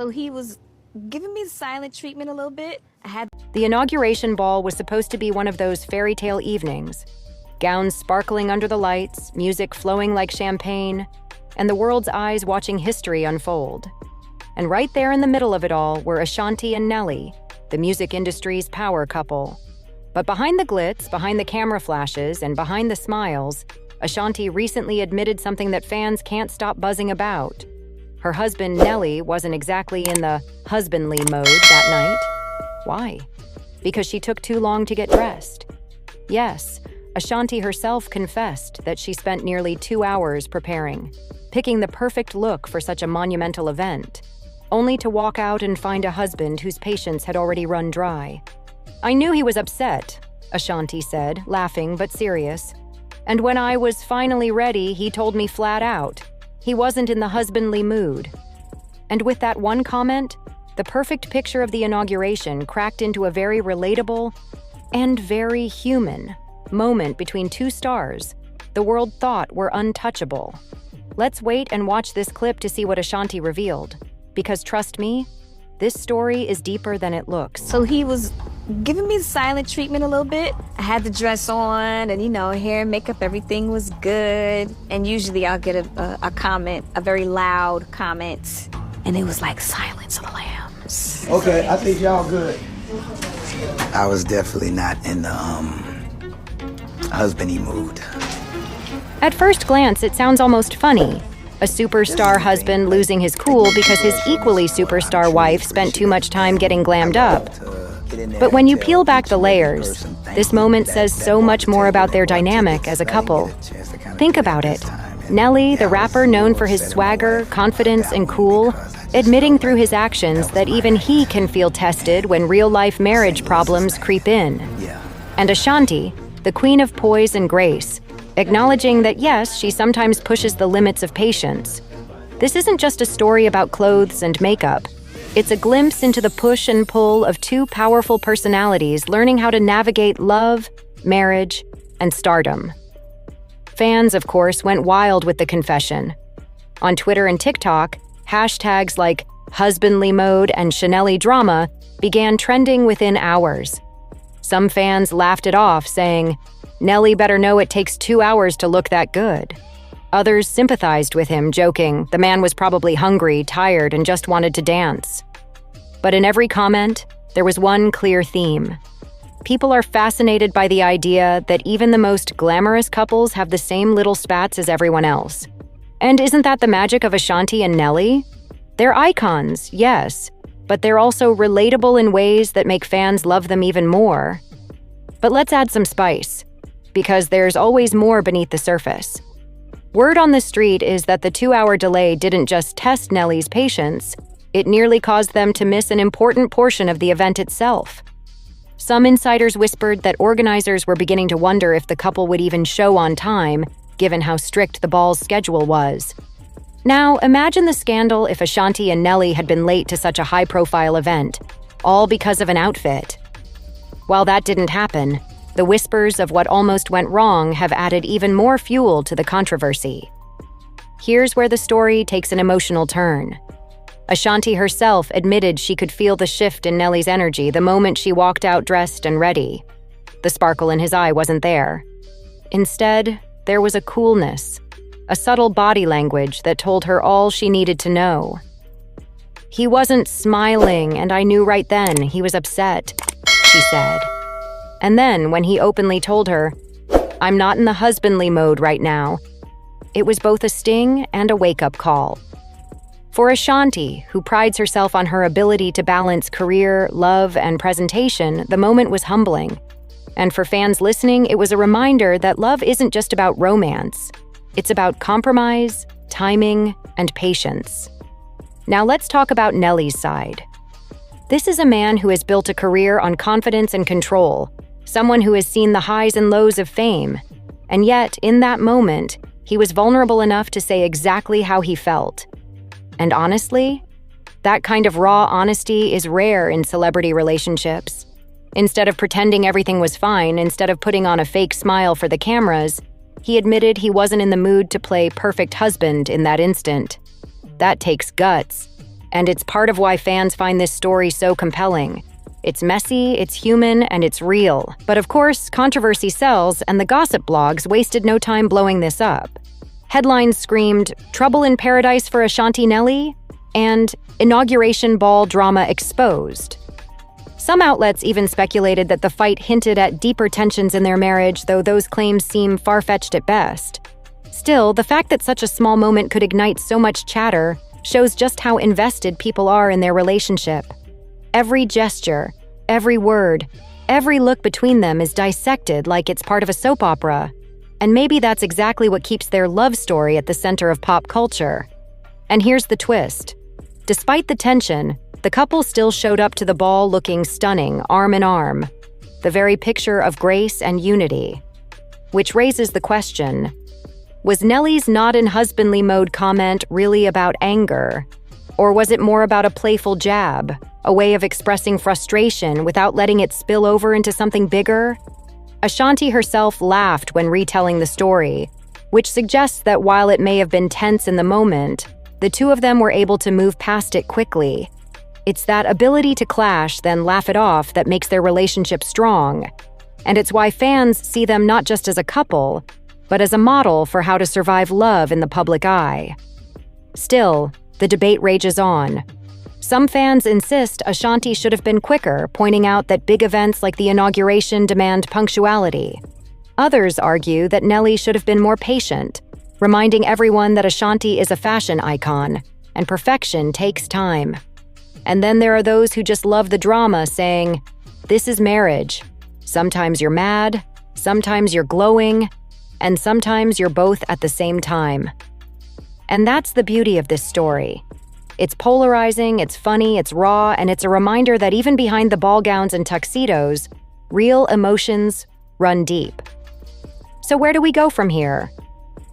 So he was giving me the silent treatment a little bit. The inauguration ball was supposed to be one of those fairy tale evenings. Gowns sparkling under the lights, music flowing like champagne, and the world's eyes watching history unfold. And right there in the middle of it all were Ashanti and Nelly, the music industry's power couple. But behind the glitz, behind the camera flashes, and behind the smiles, Ashanti recently admitted something that fans can't stop buzzing about. Her husband, Nelly, wasn't exactly in the husbandly mode that night. Why? Because she took too long to get dressed. Yes, Ashanti herself confessed that she spent nearly 2 hours preparing, picking the perfect look for such a monumental event, only to walk out and find a husband whose patience had already run dry. "I knew he was upset," Ashanti said, laughing but serious. "And when I was finally ready, he told me flat out, he wasn't in the husbandly mood." And with that one comment, the perfect picture of the inauguration cracked into a very relatable and very human moment between two stars the world thought were untouchable. Let's wait and watch this clip to see what Ashanti revealed. Because trust me, this story is deeper than it looks. So he was giving me the silent treatment a little bit. I had the dress on and, hair and makeup, everything was good. And usually I'll get a comment, a very loud comment. And it was like Silence of the Lambs. Okay, I think y'all good. I was definitely not in the husbandy mood. At first glance, it sounds almost funny. A superstar husband losing his cool because his equally superstar wife spent too much time getting glammed up. But when you peel back the layers, this moment says so much more about their dynamic as a couple. Think about it. Nelly, the rapper known for his swagger, confidence, and cool, admitting through his actions that even he can feel tested when real-life marriage problems creep in. And Ashanti, the queen of poise and grace, acknowledging that yes, she sometimes pushes the limits of patience. This isn't just a story about clothes and makeup. It's a glimpse into the push and pull of two powerful personalities learning how to navigate love, marriage, and stardom. Fans, of course, went wild with the confession. On Twitter and TikTok, hashtags like husbandly mode and Chanelly drama began trending within hours. Some fans laughed it off, saying, "Nelly better know it takes 2 hours to look that good." Others sympathized with him, joking the man was probably hungry, tired, and just wanted to dance. But in every comment, there was one clear theme. People are fascinated by the idea that even the most glamorous couples have the same little spats as everyone else. And isn't that the magic of Ashanti and Nelly? They're icons, yes, but they're also relatable in ways that make fans love them even more. But let's add some spice, because there's always more beneath the surface. Word on the street is that the 2-hour delay didn't just test Nelly's patience, it nearly caused them to miss an important portion of the event itself. Some insiders whispered that organizers were beginning to wonder if the couple would even show on time, given how strict the ball's schedule was. Now, imagine the scandal if Ashanti and Nelly had been late to such a high-profile event, all because of an outfit. While that didn't happen, the whispers of what almost went wrong have added even more fuel to the controversy. Here's where the story takes an emotional turn. Ashanti herself admitted she could feel the shift in Nelly's energy the moment she walked out dressed and ready. The sparkle in his eye wasn't there. Instead, there was a coolness, a subtle body language that told her all she needed to know. "He wasn't smiling, and I knew right then he was upset," she said. And then, when he openly told her, "I'm not in the husbandly mode right now," it was both a sting and a wake-up call. For Ashanti, who prides herself on her ability to balance career, love, and presentation, the moment was humbling. And for fans listening, it was a reminder that love isn't just about romance. It's about compromise, timing, and patience. Now let's talk about Nelly's side. This is a man who has built a career on confidence and control, someone who has seen the highs and lows of fame. And yet, in that moment, he was vulnerable enough to say exactly how he felt. And honestly, that kind of raw honesty is rare in celebrity relationships. Instead of pretending everything was fine, instead of putting on a fake smile for the cameras, he admitted he wasn't in the mood to play perfect husband in that instant. That takes guts. And it's part of why fans find this story so compelling. It's messy, it's human, and it's real. But of course, controversy sells, and the gossip blogs wasted no time blowing this up. Headlines screamed, "Trouble in Paradise for Ashanti Nelly?" and "Inauguration Ball Drama Exposed." Some outlets even speculated that the fight hinted at deeper tensions in their marriage, though those claims seem far-fetched at best. Still, the fact that such a small moment could ignite so much chatter shows just how invested people are in their relationship. Every gesture, every word, every look between them is dissected like it's part of a soap opera. And maybe that's exactly what keeps their love story at the center of pop culture. And here's the twist. Despite the tension, the couple still showed up to the ball looking stunning, arm in arm, the very picture of grace and unity. Which raises the question, was Nelly's not in husbandly mode comment really about anger? Or was it more about a playful jab, a way of expressing frustration without letting it spill over into something bigger? Ashanti herself laughed when retelling the story, which suggests that while it may have been tense in the moment, the two of them were able to move past it quickly. It's that ability to clash, then laugh it off, that makes their relationship strong. And it's why fans see them not just as a couple, but as a model for how to survive love in the public eye. Still, the debate rages on. Some fans insist Ashanti should have been quicker, pointing out that big events like the inauguration demand punctuality. Others argue that Nelly should have been more patient, reminding everyone that Ashanti is a fashion icon, and perfection takes time. And then there are those who just love the drama, saying, "This is marriage. Sometimes you're mad, sometimes you're glowing, and sometimes you're both at the same time." And that's the beauty of this story. It's polarizing, it's funny, it's raw, and it's a reminder that even behind the ball gowns and tuxedos, real emotions run deep. So where do we go from here?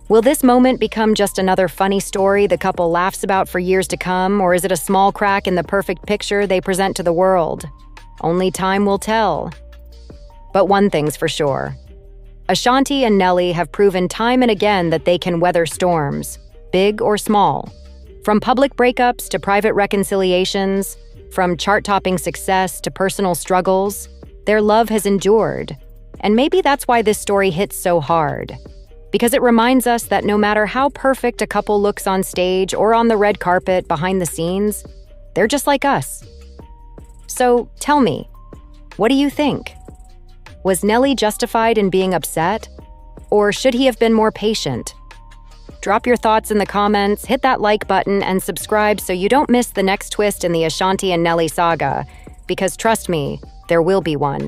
Will this moment become just another funny story the couple laughs about for years to come, or is it a small crack in the perfect picture they present to the world? Only time will tell. But one thing's for sure. Ashanti and Nelly have proven time and again that they can weather storms, big or small. From public breakups to private reconciliations, from chart-topping success to personal struggles, their love has endured. And maybe that's why this story hits so hard. Because it reminds us that no matter how perfect a couple looks on stage or on the red carpet behind the scenes, they're just like us. So tell me, what do you think? Was Nelly justified in being upset? Or should he have been more patient? Drop your thoughts in the comments, hit that like button, and subscribe so you don't miss the next twist in the Ashanti and Nelly saga. Because trust me, there will be one.